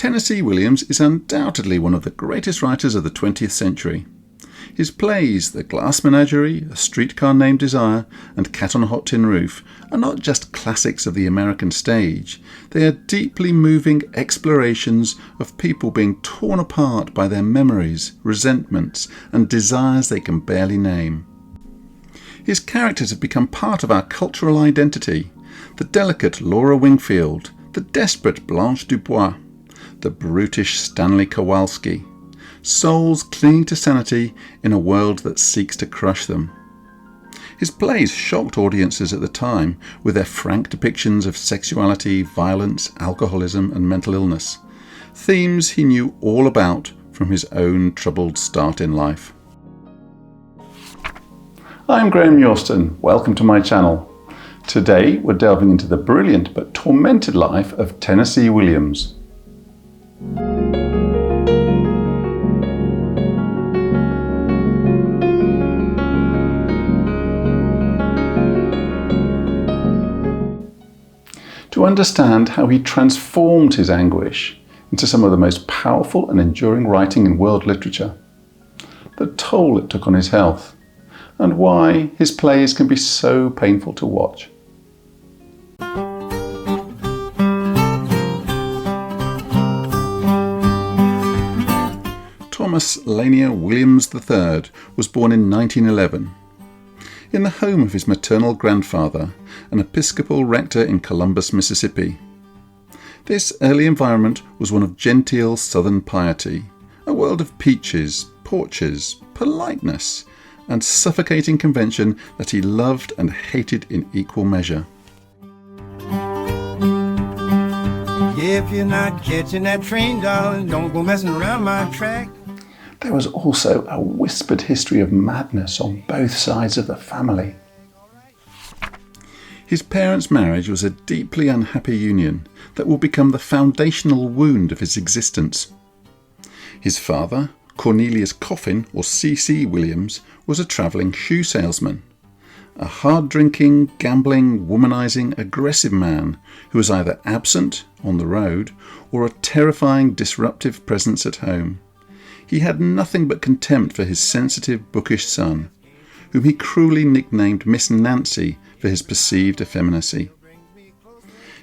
Tennessee Williams is undoubtedly one of the greatest writers of the 20th century. His plays, The Glass Menagerie, A Streetcar Named Desire, and Cat on a Hot Tin Roof, are not just classics of the American stage. They are deeply moving explorations of people being torn apart by their memories, resentments, and desires they can barely name. His characters have become part of our cultural identity. The delicate Laura Wingfield, the desperate Blanche DuBois, the brutish Stanley Kowalski, souls clinging to sanity in a world that seeks to crush them. His plays shocked audiences at the time with their frank depictions of sexuality, violence, alcoholism and mental illness, themes he knew all about from his own troubled start in life. I'm Graeme Yorston. Welcome to my channel. Today we're delving into the brilliant but tormented life of Tennessee Williams. To understand how he transformed his anguish into some of the most powerful and enduring writing in world literature, the toll it took on his health, and why his plays can be so painful to watch. Thomas Lanier Williams III was born in 1911. In the home of his maternal grandfather, an Episcopal rector in Columbus, Mississippi. This early environment was one of genteel southern piety, a world of peaches, porches, politeness, and suffocating convention that he loved and hated in equal measure. If you're not catching that train, darling, don't go messing around my track. There was also a whispered history of madness on both sides of the family. His parents' marriage was a deeply unhappy union that will become the foundational wound of his existence. His father, Cornelius Coffin, or C.C. Williams, was a travelling shoe salesman, a hard-drinking, gambling, womanizing, aggressive man who was either absent on the road or a terrifying, disruptive presence at home. He had nothing but contempt for his sensitive, bookish son, whom he cruelly nicknamed Miss Nancy for his perceived effeminacy.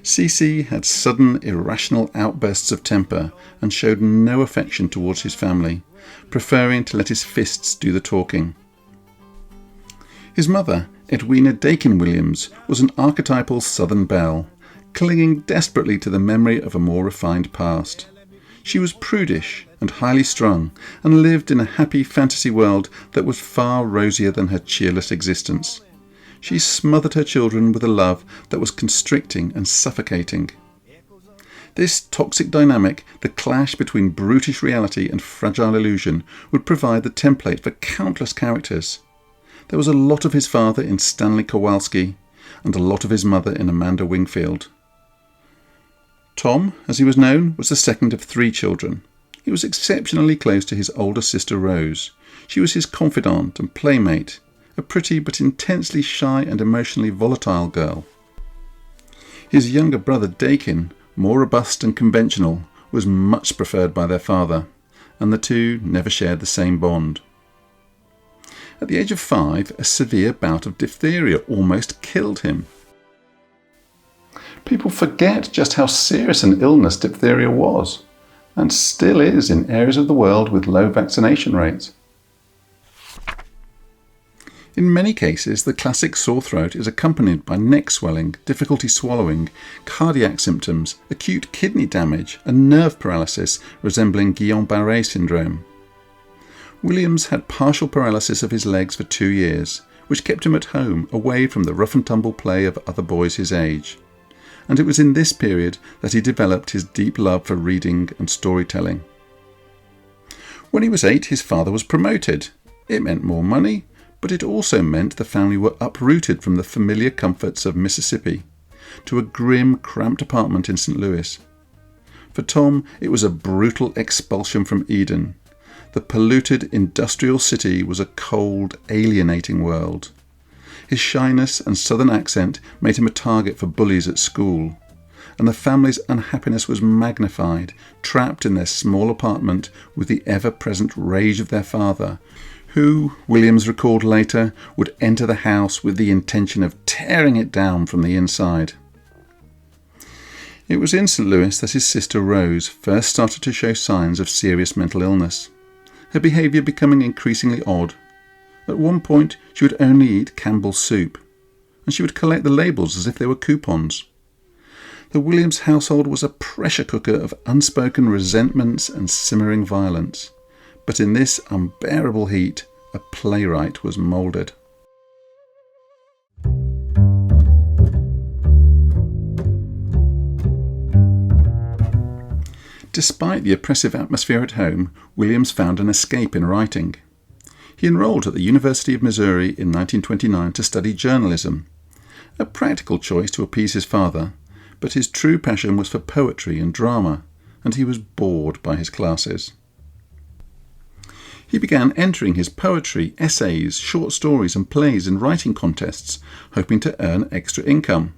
C.C. had sudden, irrational outbursts of temper and showed no affection towards his family, preferring to let his fists do the talking. His mother, Edwina Dakin Williams, was an archetypal Southern belle, clinging desperately to the memory of a more refined past. She was prudish and highly strung, and lived in a happy fantasy world that was far rosier than her cheerless existence. She smothered her children with a love that was constricting and suffocating. This toxic dynamic, the clash between brutish reality and fragile illusion, would provide the template for countless characters. There was a lot of his father in Stanley Kowalski, and a lot of his mother in Amanda Wingfield. Tom, as he was known, was the second of 3 children. He was exceptionally close to his older sister Rose. She was his confidant and playmate, a pretty but intensely shy and emotionally volatile girl. His younger brother Dakin, more robust and conventional, was much preferred by their father, and the two never shared the same bond. At the age of 5, a severe bout of diphtheria almost killed him. People forget just how serious an illness diphtheria was, and still is in areas of the world with low vaccination rates. In many cases, the classic sore throat is accompanied by neck swelling, difficulty swallowing, cardiac symptoms, acute kidney damage, and nerve paralysis resembling Guillain-Barré syndrome. Williams had partial paralysis of his legs for 2 years, which kept him at home, away from the rough-and-tumble play of other boys his age. And it was in this period that he developed his deep love for reading and storytelling. When he was 8, his father was promoted. It meant more money, but it also meant the family were uprooted from the familiar comforts of Mississippi to a grim, cramped apartment in St. Louis. For Tom, it was a brutal expulsion from Eden. The polluted industrial city was a cold, alienating world. His shyness and southern accent made him a target for bullies at school, and the family's unhappiness was magnified, trapped in their small apartment with the ever-present rage of their father, who, Williams recalled later, would enter the house with the intention of tearing it down from the inside. It was in St. Louis that his sister Rose first started to show signs of serious mental illness, her behaviour becoming increasingly odd. At one point she would only eat Campbell's soup, and she would collect the labels as if they were coupons. The Williams household was a pressure cooker of unspoken resentments and simmering violence, but in this unbearable heat a playwright was moulded. Despite the oppressive atmosphere at home, Williams found an escape in writing. He enrolled at the University of Missouri in 1929 to study journalism, a practical choice to appease his father, but his true passion was for poetry and drama, and he was bored by his classes. He began entering his poetry, essays, short stories and plays in writing contests, hoping to earn extra income,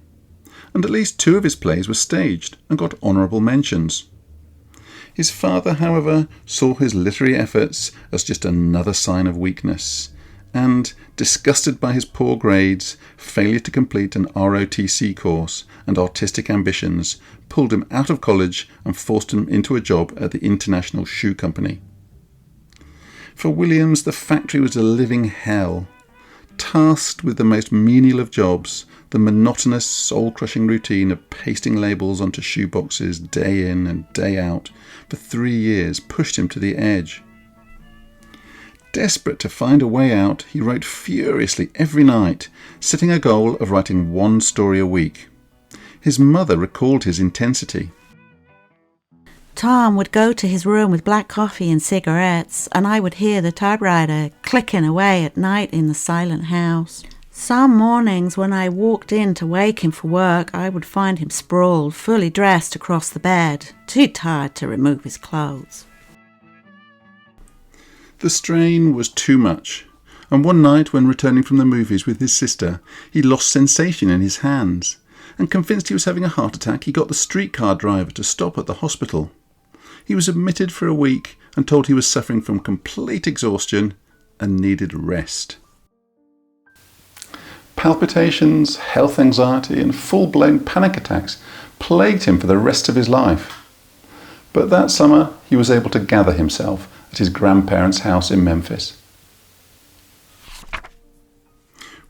and at least 2 of his plays were staged and got honourable mentions. His father, however, saw his literary efforts as just another sign of weakness, and, disgusted by his poor grades, failure to complete an ROTC course, and artistic ambitions, pulled him out of college and forced him into a job at the International Shoe Company. For Williams, the factory was a living hell. Tasked with the most menial of jobs, the monotonous, soul-crushing routine of pasting labels onto shoeboxes day in and day out for 3 years pushed him to the edge. Desperate to find a way out, he wrote furiously every night, setting a goal of writing 1 story a week. His mother recalled his intensity. Tom would go to his room with black coffee and cigarettes, and I would hear the typewriter clicking away at night in the silent house. Some mornings when I walked in to wake him for work, I would find him sprawled, fully dressed across the bed, too tired to remove his clothes. The strain was too much, and one night when returning from the movies with his sister, he lost sensation in his hands, and convinced he was having a heart attack, he got the streetcar driver to stop at the hospital. He was admitted for a week and told he was suffering from complete exhaustion and needed rest. Palpitations, health anxiety and full-blown panic attacks plagued him for the rest of his life. But that summer he was able to gather himself at his grandparents' house in Memphis.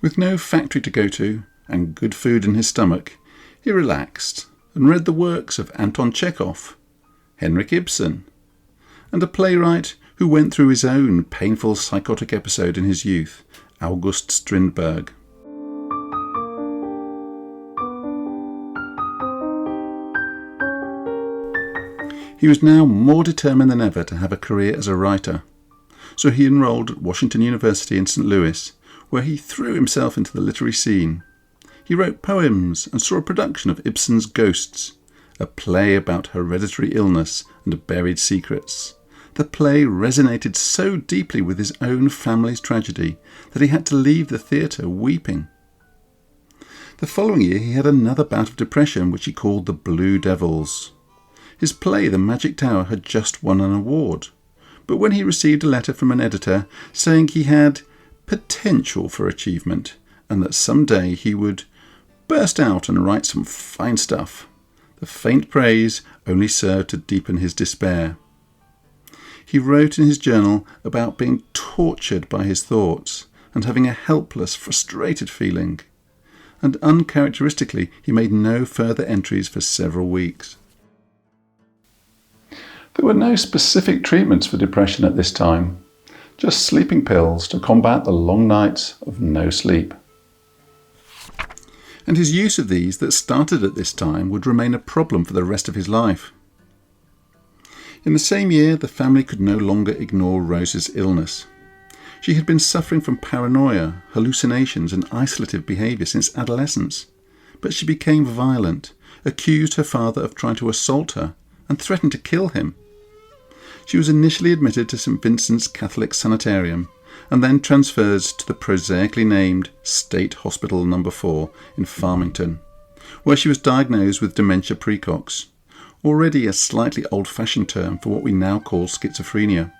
With no factory to go to and good food in his stomach, he relaxed and read the works of Anton Chekhov, Henrik Ibsen, and a playwright who went through his own painful psychotic episode in his youth, August Strindberg. He was now more determined than ever to have a career as a writer, so he enrolled at Washington University in St. Louis, where he threw himself into the literary scene. He wrote poems and saw a production of Ibsen's Ghosts, a play about hereditary illness and buried secrets. The play resonated so deeply with his own family's tragedy that he had to leave the theatre weeping. The following year he had another bout of depression, which he called The Blue Devils. His play, The Magic Tower, had just won an award, but when he received a letter from an editor saying he had potential for achievement and that someday he would burst out and write some fine stuff, the faint praise only served to deepen his despair. He wrote in his journal about being tortured by his thoughts and having a helpless, frustrated feeling, and uncharacteristically he made no further entries for several weeks. There were no specific treatments for depression at this time, just sleeping pills to combat the long nights of no sleep. And his use of these that started at this time would remain a problem for the rest of his life. In the same year, the family could no longer ignore Rose's illness. She had been suffering from paranoia, hallucinations and isolative behaviour since adolescence, but she became violent, accused her father of trying to assault her and threatened to kill him. She was initially admitted to St. Vincent's Catholic Sanitarium and then transferred to the prosaically named State Hospital No. 4 in Farmington, where she was diagnosed with dementia praecox, already a slightly old-fashioned term for what we now call schizophrenia.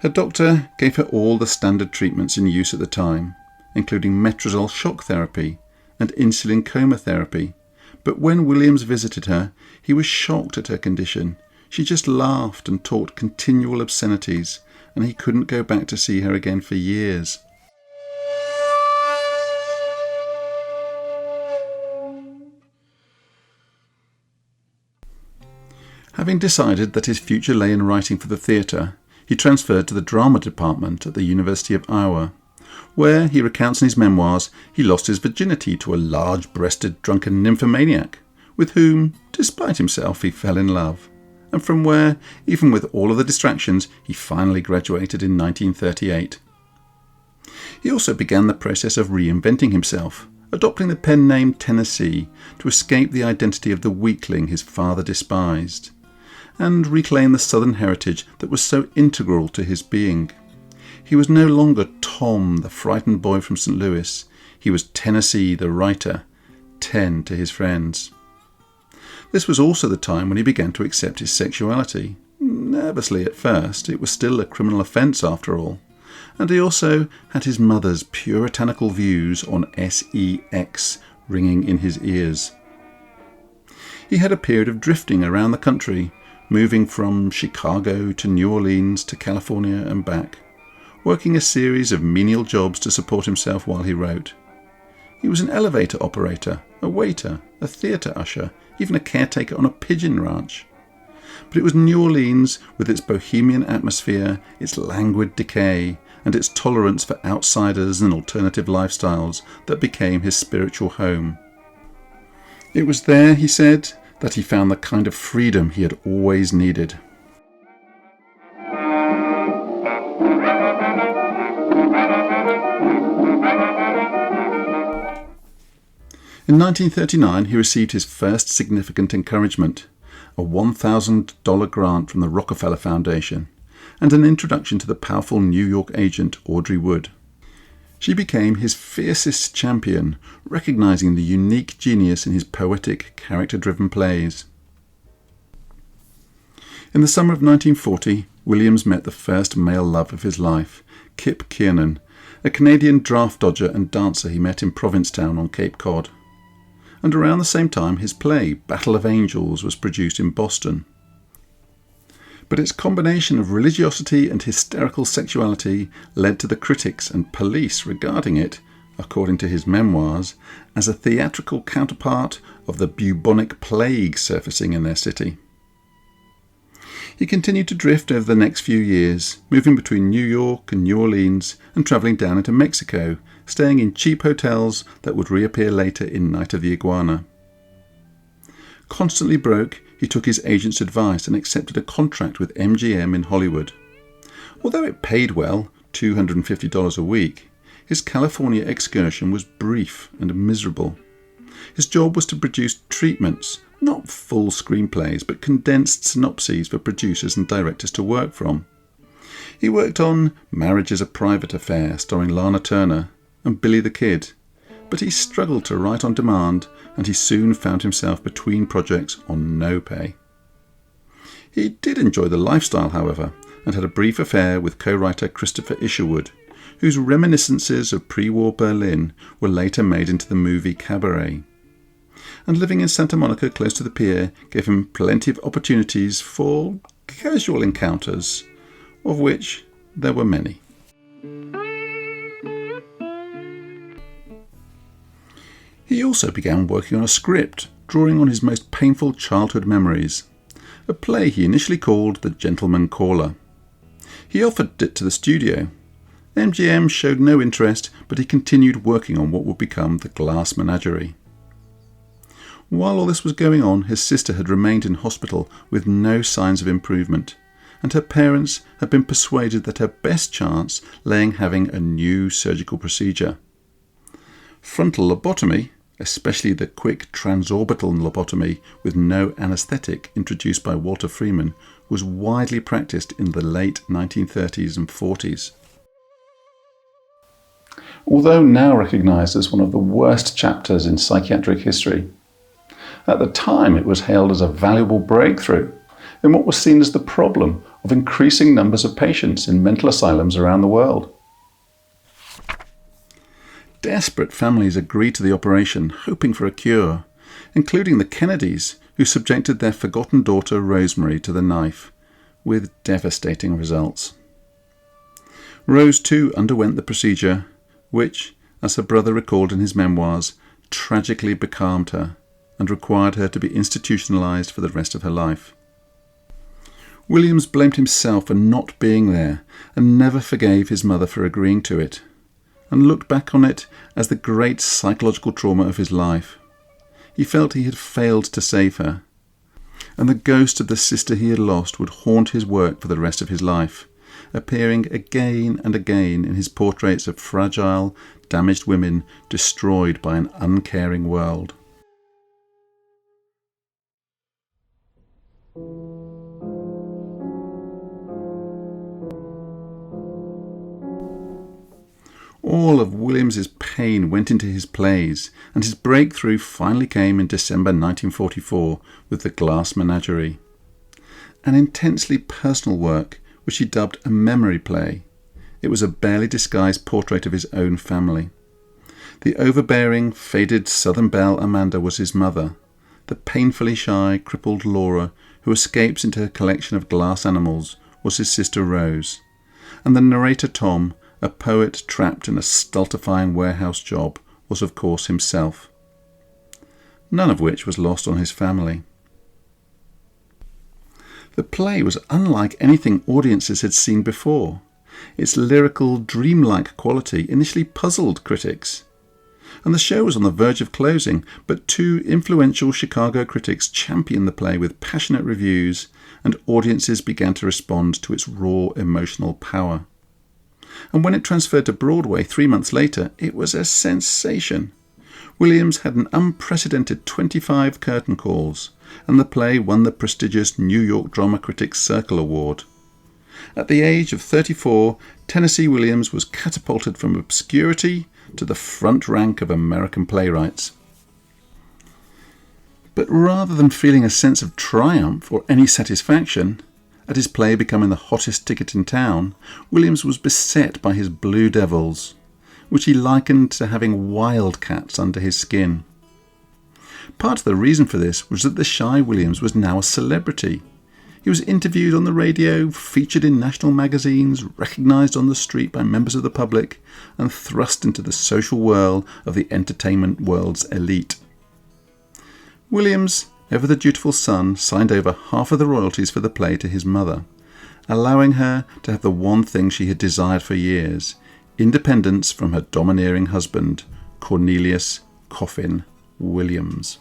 Her doctor gave her all the standard treatments in use at the time, including metrazole shock therapy and insulin coma therapy, but when Williams visited her, he was shocked at her condition. She just laughed and talked continual obscenities, and he couldn't go back to see her again for years. Having decided that his future lay in writing for the theatre, he transferred to the drama department at the University of Iowa, where, he recounts in his memoirs, he lost his virginity to a large-breasted drunken nymphomaniac, with whom, despite himself, he fell in love, and from where, even with all of the distractions, he finally graduated in 1938. He also began the process of reinventing himself, adopting the pen name Tennessee to escape the identity of the weakling his father despised, and reclaim the southern heritage that was so integral to his being. He was no longer Tom, the frightened boy from St. Louis. He was Tennessee, the writer, 10 to his friends. This was also the time when he began to accept his sexuality. Nervously at first, it was still a criminal offence after all. And he also had his mother's puritanical views on sex ringing in his ears. He had a period of drifting around the country, moving from Chicago to New Orleans to California and back, working a series of menial jobs to support himself while he wrote. He was an elevator operator, a waiter, a theatre usher, even a caretaker on a pigeon ranch. But it was New Orleans, with its bohemian atmosphere, its languid decay, and its tolerance for outsiders and alternative lifestyles, that became his spiritual home. It was there, he said, that he found the kind of freedom he had always needed. In 1939, he received his first significant encouragement, a $1,000 grant from the Rockefeller Foundation, and an introduction to the powerful New York agent Audrey Wood. She became his fiercest champion, recognizing the unique genius in his poetic, character-driven plays. In the summer of 1940, Williams met the first male love of his life, Kip Kiernan, a Canadian draft dodger and dancer he met in Provincetown on Cape Cod. And around the same time, his play, Battle of Angels, was produced in Boston. But its combination of religiosity and hysterical sexuality led to the critics and police regarding it, according to his memoirs, as a theatrical counterpart of the bubonic plague surfacing in their city. He continued to drift over the next few years, moving between New York and New Orleans and travelling down into Mexico, staying in cheap hotels that would reappear later in Night of the Iguana. Constantly broke, he took his agent's advice and accepted a contract with MGM in Hollywood. Although it paid well, $250 a week, his California excursion was brief and miserable. His job was to produce treatments, not full screenplays, but condensed synopses for producers and directors to work from. He worked on Marriage is a Private Affair, starring Lana Turner, and Billy the Kid, but he struggled to write on demand, and he soon found himself between projects on no pay. He did enjoy the lifestyle, however, and had a brief affair with co-writer Christopher Isherwood, whose reminiscences of pre-war Berlin were later made into the movie Cabaret. And living in Santa Monica close to the pier gave him plenty of opportunities for casual encounters, of which there were many. He also began working on a script, drawing on his most painful childhood memories, a play he initially called The Gentleman Caller. He offered it to the studio. MGM showed no interest, but he continued working on what would become the Glass Menagerie. While all this was going on, his sister had remained in hospital with no signs of improvement, and her parents had been persuaded that her best chance lay in having a new surgical procedure. Frontal lobotomy, especially the quick transorbital lobotomy with no anaesthetic introduced by Walter Freeman, was widely practiced in the late 1930s and 40s. although now recognised as one of the worst chapters in psychiatric history. At the time, it was hailed as a valuable breakthrough in what was seen as the problem of increasing numbers of patients in mental asylums around the world. Desperate families agreed to the operation, hoping for a cure, including the Kennedys, who subjected their forgotten daughter Rosemary to the knife, with devastating results. Rose too underwent the procedure, which, as her brother recalled in his memoirs, tragically becalmed her and required her to be institutionalised for the rest of her life. Williams blamed himself for not being there and never forgave his mother for agreeing to it, and looked back on it as the great psychological trauma of his life. He felt he had failed to save her, and the ghost of the sister he had lost would haunt his work for the rest of his life, appearing again and again in his portraits of fragile, damaged women destroyed by an uncaring world. All of Williams's pain went into his plays, and his breakthrough finally came in December 1944 with The Glass Menagerie, an intensely personal work which he dubbed a memory play. It was a barely disguised portrait of his own family. The overbearing, faded Southern belle Amanda was his mother, the painfully shy, crippled Laura, who escapes into her collection of glass animals, was his sister Rose, and the narrator Tom, a poet trapped in a stultifying warehouse job, was of course himself. None of which was lost on his family. The play was unlike anything audiences had seen before. Its lyrical, dreamlike quality initially puzzled critics, and the show was on the verge of closing, but two influential Chicago critics championed the play with passionate reviews, and audiences began to respond to its raw emotional power. And when it transferred to Broadway 3 months later, it was a sensation. Williams had an unprecedented 25 curtain calls, and the play won the prestigious New York Drama Critics Circle Award. At the age of 34, Tennessee Williams was catapulted from obscurity to the front rank of American playwrights. But rather than feeling a sense of triumph or any satisfaction at his play becoming the hottest ticket in town, Williams was beset by his blue devils, which he likened to having wildcats under his skin. Part of the reason for this was that the shy Williams was now a celebrity. He was interviewed on the radio, featured in national magazines, recognised on the street by members of the public, and thrust into the social whirl of the entertainment world's elite. Williams, ever the dutiful son, signed over half of the royalties for the play to his mother, allowing her to have the one thing she had desired for years, independence from her domineering husband, Cornelius Coffin Williams.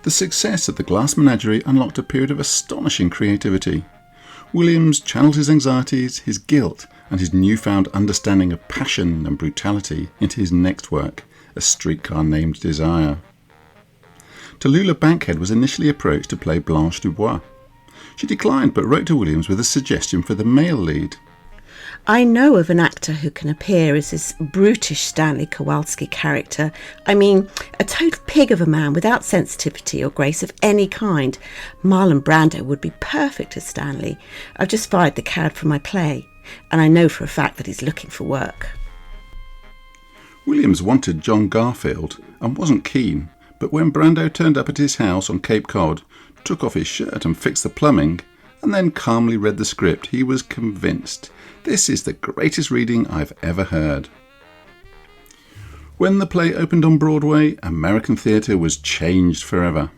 The success of The Glass Menagerie unlocked a period of astonishing creativity. Williams channeled his anxieties, his guilt, and his newfound understanding of passion and brutality into his next work, A Streetcar Named Desire. Tallulah Bankhead was initially approached to play Blanche DuBois. She declined, but wrote to Williams with a suggestion for the male lead. I know of an actor who can appear as this brutish Stanley Kowalski character. I mean, a total pig of a man without sensitivity or grace of any kind. Marlon Brando would be perfect as Stanley. I've just fired the card for my play, and I know for a fact that he's looking for work. Williams wanted John Garfield and wasn't keen, but when Brando turned up at his house on Cape Cod, took off his shirt and fixed the plumbing, and then calmly read the script, he was convinced. This is the greatest reading I've ever heard. When the play opened on Broadway, American theatre was changed forever.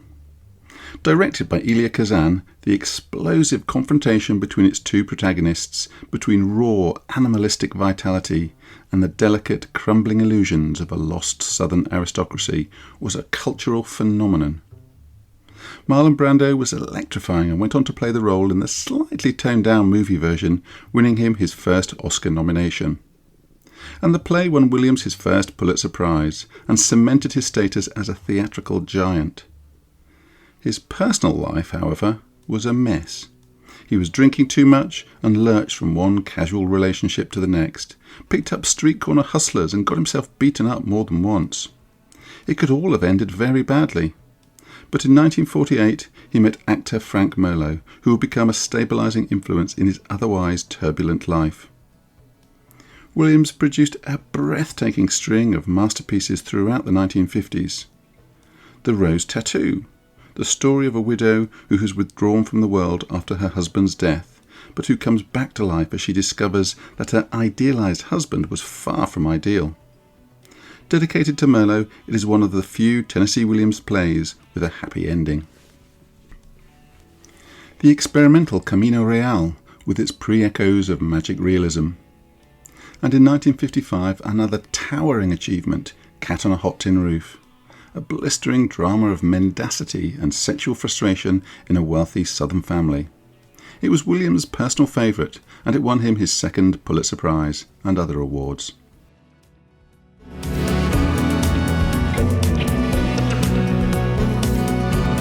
Directed by Elia Kazan, the explosive confrontation between its two protagonists, between raw, animalistic vitality and the delicate, crumbling illusions of a lost Southern aristocracy, was a cultural phenomenon. Marlon Brando was electrifying and went on to play the role in the slightly toned-down movie version, winning him his first Oscar nomination. And the play won Williams his first Pulitzer Prize and cemented his status as a theatrical giant. His personal life, however, was a mess. He was drinking too much and lurched from one casual relationship to the next, picked up street corner hustlers and got himself beaten up more than once. It could all have ended very badly. But in 1948 he met actor Frank Merlo, who would become a stabilising influence in his otherwise turbulent life. Williams produced a breathtaking string of masterpieces throughout the 1950s. The Rose Tattoo, the story of a widow who has withdrawn from the world after her husband's death, but who comes back to life as she discovers that her idealised husband was far from ideal. Dedicated to Merlo, it is one of the few Tennessee Williams plays with a happy ending. The experimental Camino Real, with its pre-echoes of magic realism. And in 1955, another towering achievement, Cat on a Hot Tin Roof, a blistering drama of mendacity and sexual frustration in a wealthy Southern family. It was Williams' personal favourite, and it won him his second Pulitzer Prize and other awards.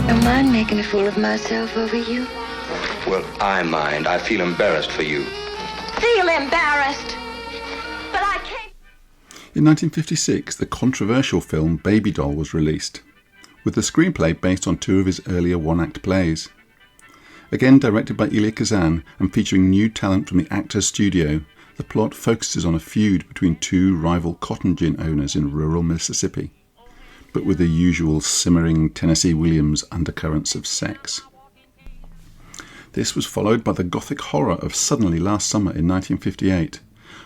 Don't mind making a fool of myself over you? Well, I mind. I feel embarrassed for you. Feel embarrassed? But I can't. In 1956, the controversial film Baby Doll was released, with the screenplay based on two of his earlier one-act plays. Again directed by Elia Kazan and featuring new talent from the Actors Studio, the plot focuses on a feud between two rival cotton gin owners in rural Mississippi, but with the usual simmering Tennessee Williams undercurrents of sex. This was followed by the gothic horror of Suddenly Last Summer in 1958,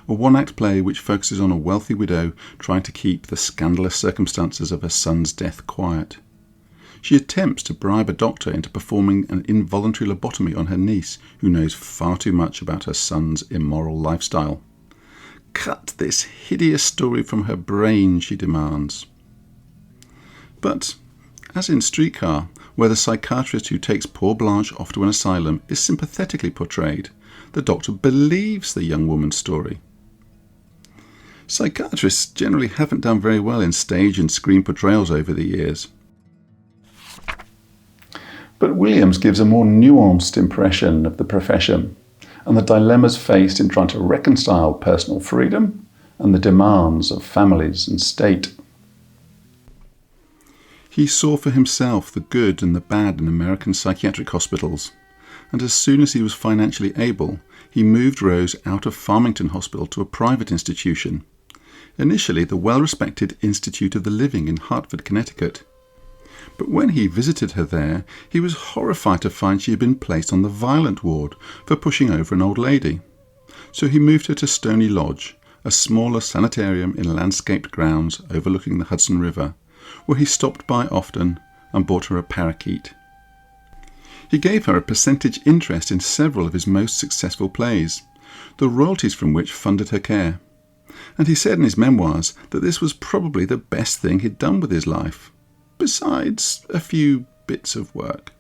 a one-act play which focuses on a wealthy widow trying to keep the scandalous circumstances of her son's death quiet. She attempts to bribe a doctor into performing an involuntary lobotomy on her niece, who knows far too much about her son's immoral lifestyle. Cut this hideous story from her brain, she demands. But, as in Streetcar, where the psychiatrist who takes poor Blanche off to an asylum is sympathetically portrayed, the doctor believes the young woman's story. Psychiatrists generally haven't done very well in stage and screen portrayals over the years. But Williams gives a more nuanced impression of the profession and the dilemmas faced in trying to reconcile personal freedom and the demands of families and state. He saw for himself the good and the bad in American psychiatric hospitals, and as soon as he was financially able, he moved Rose out of Farmington Hospital to a private institution, initially the well-respected Institute of the Living in Hartford, Connecticut. But when he visited her there, he was horrified to find she had been placed on the violent ward for pushing over an old lady. So he moved her to Stony Lodge, a smaller sanitarium in landscaped grounds overlooking the Hudson River, where he stopped by often and bought her a parakeet. He gave her a percentage interest in several of his most successful plays, the royalties from which funded her care. And he said in his memoirs that this was probably the best thing he'd done with his life, besides a few bits of work.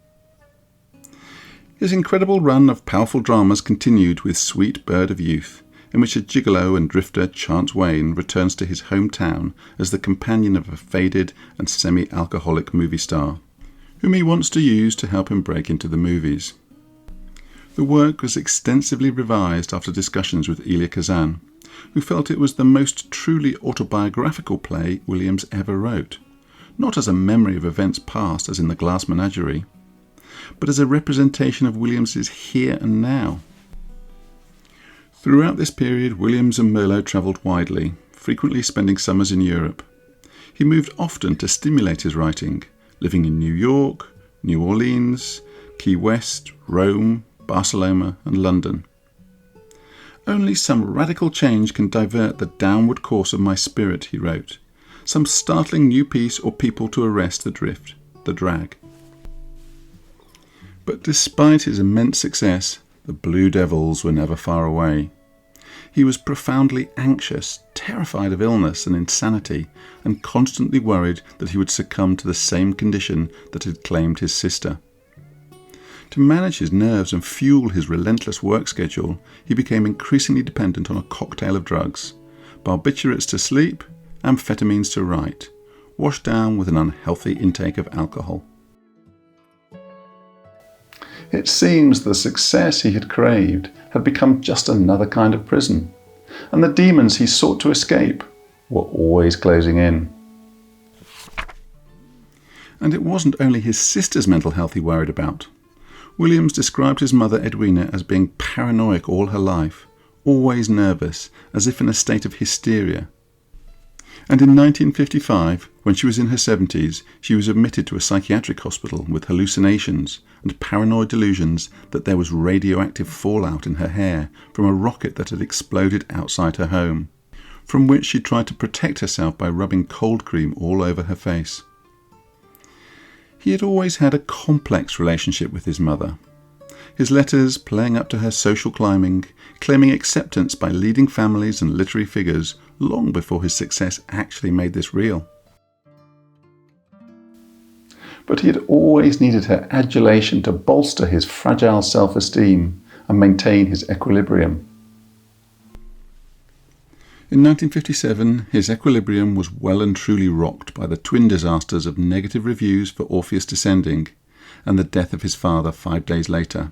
His incredible run of powerful dramas continued with Sweet Bird of Youth, in which a gigolo and drifter Chance Wayne returns to his hometown as the companion of a faded and semi-alcoholic movie star, whom he wants to use to help him break into the movies. The work was extensively revised after discussions with Elia Kazan, who felt it was the most truly autobiographical play Williams ever wrote, not as a memory of events past as in the Glass Menagerie, but as a representation of Williams's here and now. Throughout this period, Williams and Merlo travelled widely, frequently spending summers in Europe. He moved often to stimulate his writing, living in New York, New Orleans, Key West, Rome, Barcelona and London. Only some radical change can divert the downward course of my spirit, he wrote. Some startling new piece or people to arrest the drift, the drag. But despite his immense success, the Blue Devils were never far away. He was profoundly anxious, terrified of illness and insanity, and constantly worried that he would succumb to the same condition that had claimed his sister. To manage his nerves and fuel his relentless work schedule, he became increasingly dependent on a cocktail of drugs, barbiturates to sleep, amphetamines to write, washed down with an unhealthy intake of alcohol. It seems the success he had craved had become just another kind of prison, and the demons he sought to escape were always closing in. And it wasn't only his sister's mental health he worried about. Williams described his mother Edwina as being paranoid all her life, always nervous, as if in a state of hysteria. And in 1955, when she was in her 70s, she was admitted to a psychiatric hospital with hallucinations and paranoid delusions that there was radioactive fallout in her hair from a rocket that had exploded outside her home, from which she tried to protect herself by rubbing cold cream all over her face. He had always had a complex relationship with his mother. His letters playing up to her social climbing, claiming acceptance by leading families and literary figures long before his success actually made this real. But he had always needed her adulation to bolster his fragile self-esteem and maintain his equilibrium. In 1957, his equilibrium was well and truly rocked by the twin disasters of negative reviews for Orpheus Descending and the death of his father 5 days later.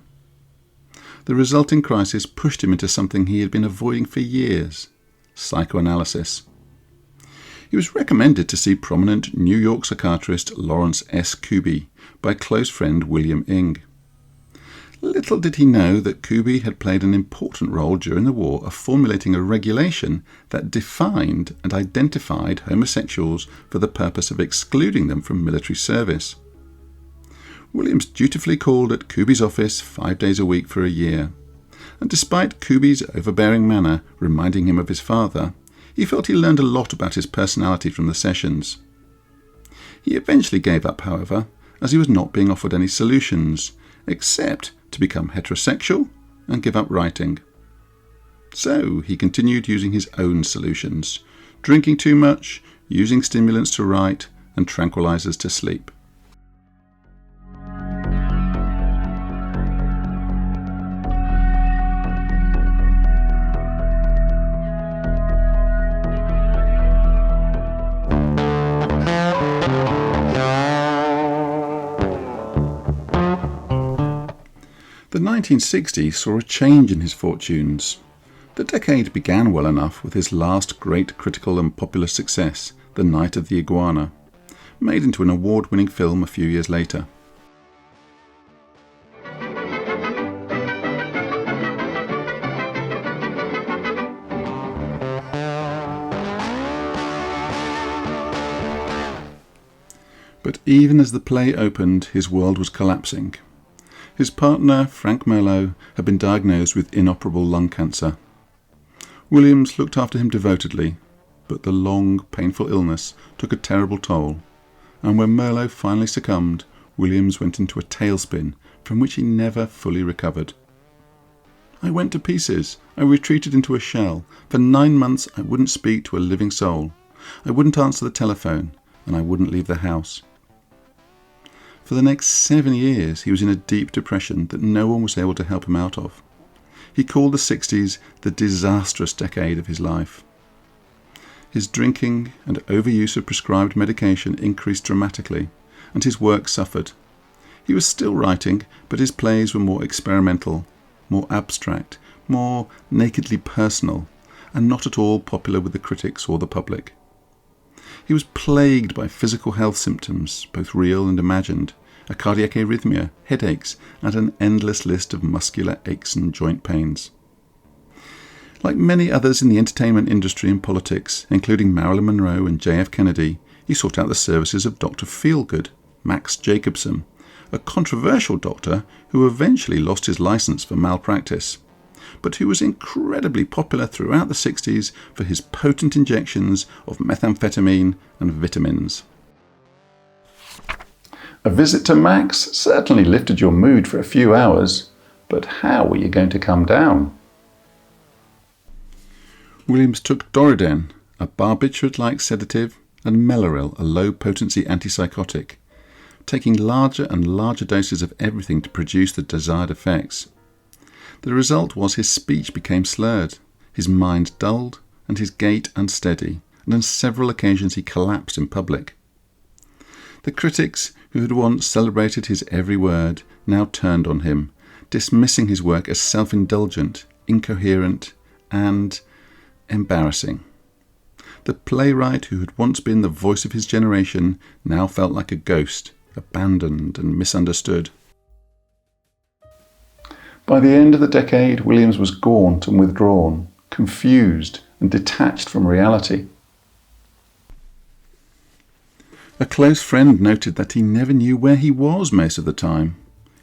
The resulting crisis pushed him into something he had been avoiding for years: psychoanalysis. He was recommended to see prominent New York psychiatrist Lawrence S. Kuby by close friend William Ing. Little did he know that Kuby had played an important role during the war of formulating a regulation that defined and identified homosexuals for the purpose of excluding them from military service. Williams dutifully called at Kuby's office 5 days a week for a year, and despite Kuby's overbearing manner reminding him of his father, he felt he learned a lot about his personality from the sessions. He eventually gave up, however, as he was not being offered any solutions, except to become heterosexual and give up writing. So he continued using his own solutions, drinking too much, using stimulants to write, and tranquilizers to sleep. The 1960s saw a change in his fortunes. The decade began well enough with his last great critical and popular success, The Night of the Iguana, made into an award-winning film a few years later. But even as the play opened, his world was collapsing. His partner, Frank Merlo, had been diagnosed with inoperable lung cancer. Williams looked after him devotedly, but the long, painful illness took a terrible toll, and when Merlo finally succumbed, Williams went into a tailspin from which he never fully recovered. "I went to pieces. I retreated into a shell. For 9 months I wouldn't speak to a living soul. I wouldn't answer the telephone, and I wouldn't leave the house." For the next 7 years he was in a deep depression that no one was able to help him out of. He called the 60s the disastrous decade of his life. His drinking and overuse of prescribed medication increased dramatically, and his work suffered. He was still writing, but his plays were more experimental, more abstract, more nakedly personal, and not at all popular with the critics or the public. He was plagued by physical health symptoms, both real and imagined, a cardiac arrhythmia, headaches, and an endless list of muscular aches and joint pains. Like many others in the entertainment industry and politics, including Marilyn Monroe and J.F. Kennedy, he sought out the services of Dr. Feelgood, Max Jacobson, a controversial doctor who eventually lost his license for malpractice, but who was incredibly popular throughout the 60s for his potent injections of methamphetamine and vitamins. A visit to Max certainly lifted your mood for a few hours, but how were you going to come down? Williams took Doriden, a barbiturate-like sedative, and Mellaril, a low-potency antipsychotic, taking larger and larger doses of everything to produce the desired effects. The result was his speech became slurred, his mind dulled, and his gait unsteady, and on several occasions he collapsed in public. The critics, who had once celebrated his every word, now turned on him dismissing his work as self-indulgent, incoherent, and embarrassing. The playwright who had once been the voice of his generation now felt like a ghost, abandoned and misunderstood. By the end of the decade, Williams was gaunt and withdrawn, confused and detached from reality. A close friend noted that he never knew where he was most of the time.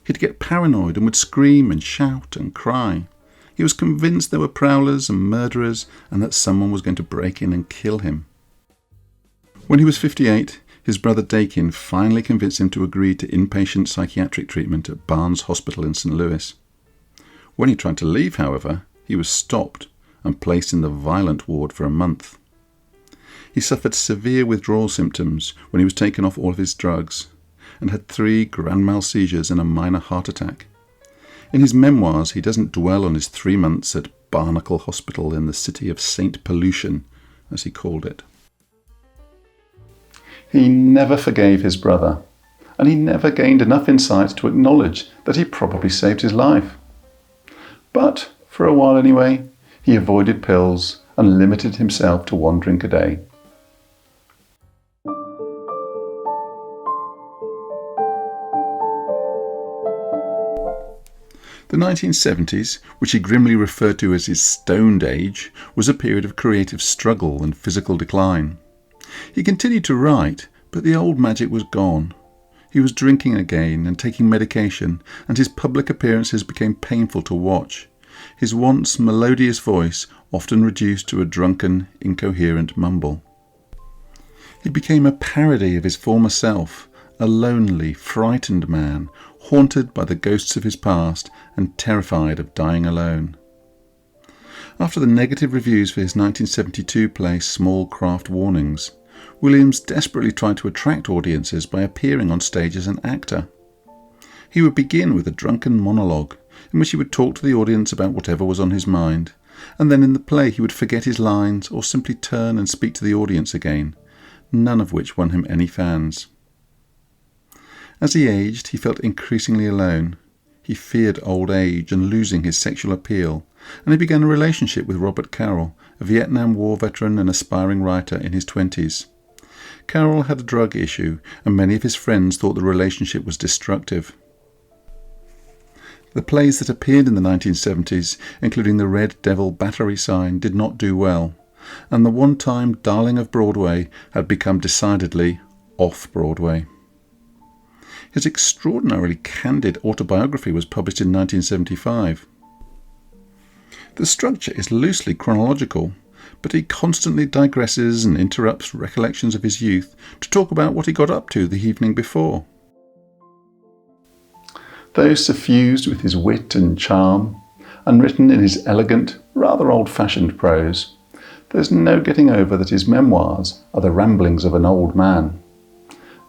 He'd get paranoid and would scream and shout and cry. He was convinced there were prowlers and murderers and that someone was going to break in and kill him. When he was 58, his brother Dakin finally convinced him to agree to inpatient psychiatric treatment at Barnes Hospital in St. Louis. When he tried to leave, however, he was stopped and placed in the violent ward for a month. He suffered severe withdrawal symptoms when he was taken off all of his drugs and had 3 grand mal seizures and a minor heart attack. In his memoirs, he doesn't dwell on his 3 months at Barnacle Hospital in the city of Saint Pollution, as he called it. He never forgave his brother, and he never gained enough insight to acknowledge that he probably saved his life. But, for a while anyway, he avoided pills and limited himself to 1 drink a day. The 1970s, which he grimly referred to as his stoned age, was a period of creative struggle and physical decline. He continued to write, but the old magic was gone. He was drinking again and taking medication, and his public appearances became painful to watch. His once melodious voice often reduced to a drunken, incoherent mumble. He became a parody of his former self, a lonely, frightened man, haunted by the ghosts of his past and terrified of dying alone. After the negative reviews for his 1972 play Small Craft Warnings, Williams desperately tried to attract audiences by appearing on stage as an actor. He would begin with a drunken monologue, in which he would talk to the audience about whatever was on his mind, and then in the play he would forget his lines or simply turn and speak to the audience again, none of which won him any fans. As he aged, he felt increasingly alone. He feared old age and losing his sexual appeal, and he began a relationship with Robert Carroll, a Vietnam War veteran and aspiring writer in his 20s. Carroll had a drug issue, and many of his friends thought the relationship was destructive. The plays that appeared in the 1970s, including The Red Devil Battery Sign, did not do well, and the one-time darling of Broadway had become decidedly off-Broadway. His extraordinarily candid autobiography was published in 1975. The structure is loosely chronological, but he constantly digresses and interrupts recollections of his youth to talk about what he got up to the evening before. Though suffused with his wit and charm, and written in his elegant, rather old-fashioned prose, there's no getting over that his memoirs are the ramblings of an old man.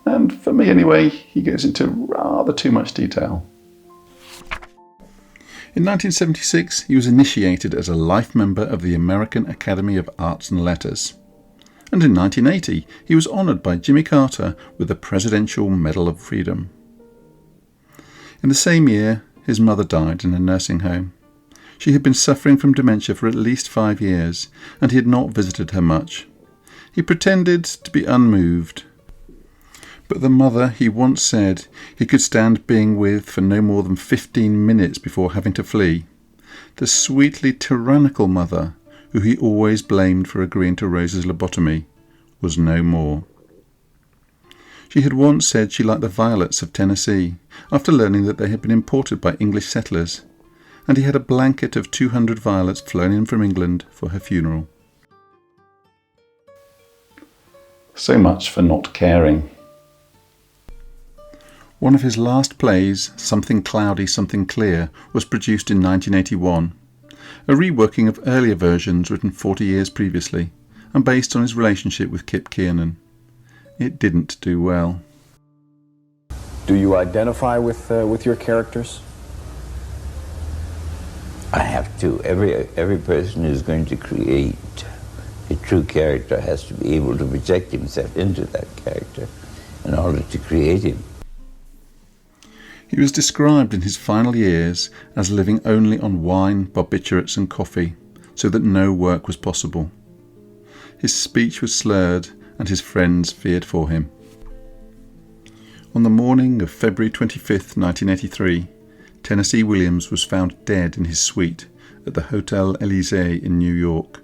And for me anyway, he goes into rather too much detail. In 1976, he was initiated as a life member of the American Academy of Arts and Letters. And in 1980, he was honoured by Jimmy Carter with the Presidential Medal of Freedom. In the same year, his mother died in a nursing home. She had been suffering from dementia for at least 5 years, and he had not visited her much. He pretended to be unmoved. But the mother he once said he could stand being with for no more than 15 minutes before having to flee, the sweetly tyrannical mother who he always blamed for agreeing to Rose's lobotomy, was no more. She had once said she liked the violets of Tennessee, after learning that they had been imported by English settlers, and he had a blanket of 200 violets flown in from England for her funeral. So much for not caring. One of his last plays, Something Cloudy, Something Clear, was produced in 1981, a reworking of earlier versions written 40 years previously, and based on his relationship with Kip Kiernan. It didn't do well. Do you identify with your characters? I have to. Every person who's going to create a true character has to be able to project himself into that character in order to create him. He was described in his final years as living only on wine, barbiturates and coffee, so that no work was possible. His speech was slurred and his friends feared for him. On the morning of February 25th, 1983, Tennessee Williams was found dead in his suite at the Hotel Elysee in New York.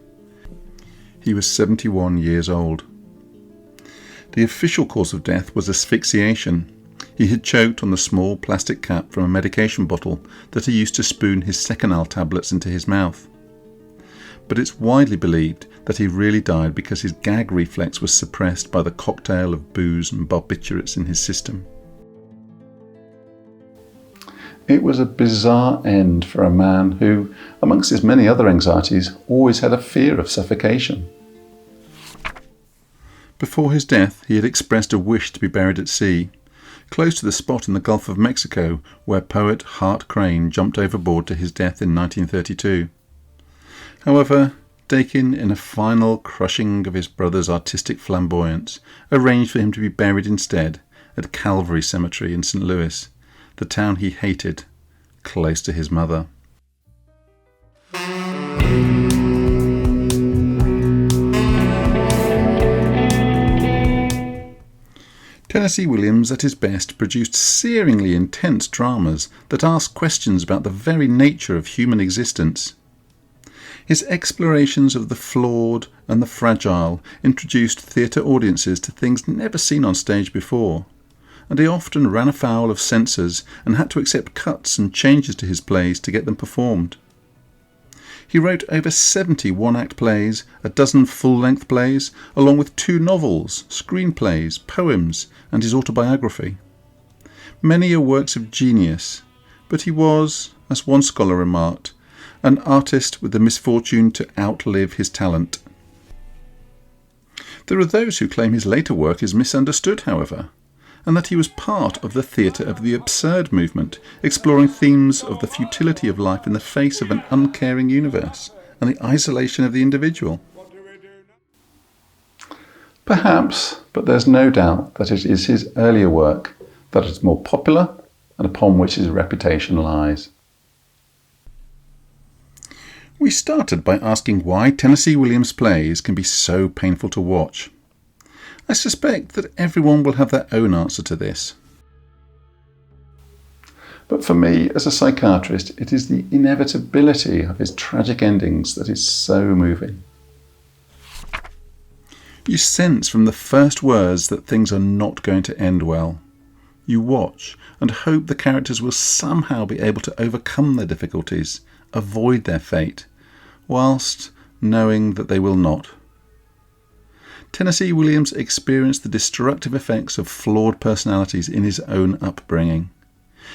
He was 71 years old. The official cause of death was asphyxiation. He had choked on the small plastic cap from a medication bottle that he used to spoon his Seconal tablets into his mouth. But it's widely believed that he really died because his gag reflex was suppressed by the cocktail of booze and barbiturates in his system. It was a bizarre end for a man who, amongst his many other anxieties, always had a fear of suffocation. Before his death, he had expressed a wish to be buried at sea, close to the spot in the Gulf of Mexico where poet Hart Crane jumped overboard to his death in 1932. However, Dakin, in a final crushing of his brother's artistic flamboyance, arranged for him to be buried instead at Calvary Cemetery in St. Louis, the town he hated, close to his mother. Tennessee Williams, at his best, produced searingly intense dramas that asked questions about the very nature of human existence. His explorations of the flawed and the fragile introduced theatre audiences to things never seen on stage before, and he often ran afoul of censors and had to accept cuts and changes to his plays to get them performed. He wrote over 70 one-act plays, a dozen full-length plays, along with 2 novels, screenplays, poems, and his autobiography. Many are works of genius, but he was, as one scholar remarked, an artist with the misfortune to outlive his talent. There are those who claim his later work is misunderstood, however, and that he was part of the theatre of the absurd movement, exploring themes of the futility of life in the face of an uncaring universe and the isolation of the individual. Perhaps, but there's no doubt that it is his earlier work that is more popular and upon which his reputation lies. We started by asking why Tennessee Williams' plays can be so painful to watch. I suspect that everyone will have their own answer to this. But for me, as a psychiatrist, it is the inevitability of his tragic endings that is so moving. You sense from the first words that things are not going to end well. You watch and hope the characters will somehow be able to overcome their difficulties, avoid their fate, whilst knowing that they will not. Tennessee Williams experienced the destructive effects of flawed personalities in his own upbringing.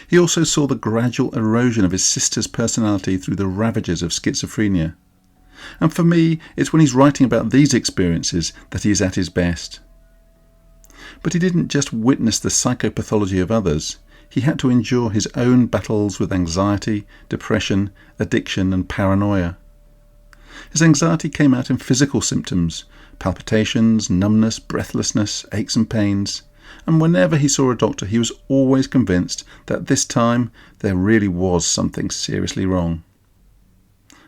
He also saw the gradual erosion of his sister's personality through the ravages of schizophrenia. And for me, it's when he's writing about these experiences that he is at his best. But he didn't just witness the psychopathology of others. He had to endure his own battles with anxiety, depression, addiction and paranoia. His anxiety came out in physical symptoms, palpitations, numbness, breathlessness, aches and pains, and whenever he saw a doctor he was always convinced that this time there really was something seriously wrong.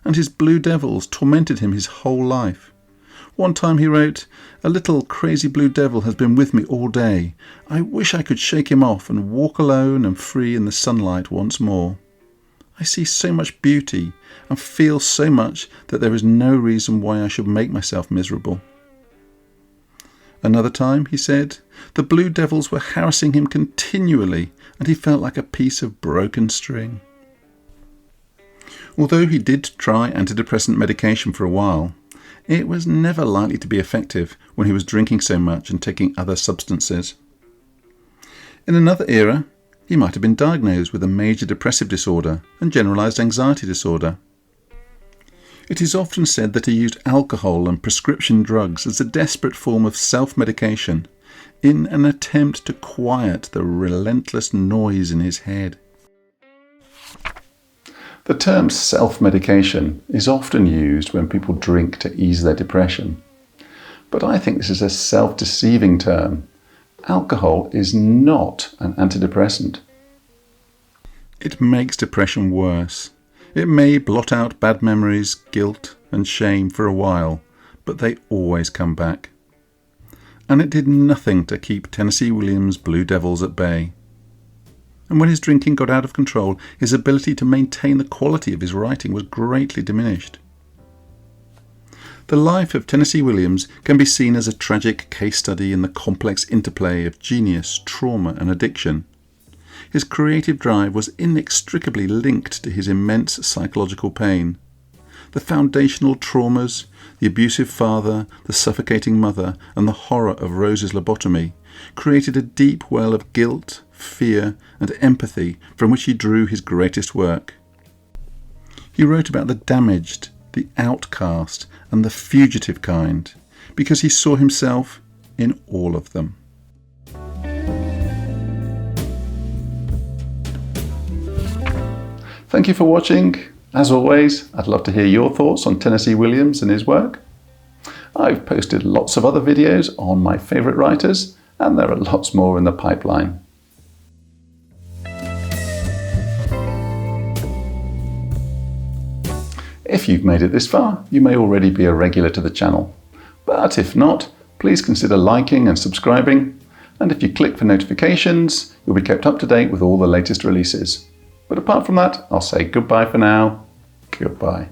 And his blue devils tormented him his whole life. One time he wrote, "A little crazy blue devil has been with me all day. I wish I could shake him off and walk alone and free in the sunlight once more. I see so much beauty and feel so much that there is no reason why I should make myself miserable." Another time, he said, the blue devils were harassing him continually and he felt like a piece of broken string. Although he did try antidepressant medication for a while, it was never likely to be effective when he was drinking so much and taking other substances. In another era, he might have been diagnosed with a major depressive disorder and generalized anxiety disorder. It is often said that he used alcohol and prescription drugs as a desperate form of self-medication in an attempt to quiet the relentless noise in his head. The term self-medication is often used when people drink to ease their depression. But I think this is a self-deceiving term. Alcohol is not an antidepressant. It makes depression worse. It may blot out bad memories, guilt and shame for a while, but they always come back. And it did nothing to keep Tennessee Williams' Blue Devils at bay. And when his drinking got out of control, his ability to maintain the quality of his writing was greatly diminished. The life of Tennessee Williams can be seen as a tragic case study in the complex interplay of genius, trauma and addiction. His creative drive was inextricably linked to his immense psychological pain. The foundational traumas, the abusive father, the suffocating mother, and the horror of Rose's lobotomy created a deep well of guilt, fear, and empathy from which he drew his greatest work. He wrote about the damaged, the outcast, and the fugitive kind, because he saw himself in all of them. Thank you for watching. As always, I'd love to hear your thoughts on Tennessee Williams and his work. I've posted lots of other videos on my favourite writers, and there are lots more in the pipeline. If you've made it this far, you may already be a regular to the channel. But if not, please consider liking and subscribing. And if you click for notifications, you'll be kept up to date with all the latest releases. But apart from that, I'll say goodbye for now. Goodbye.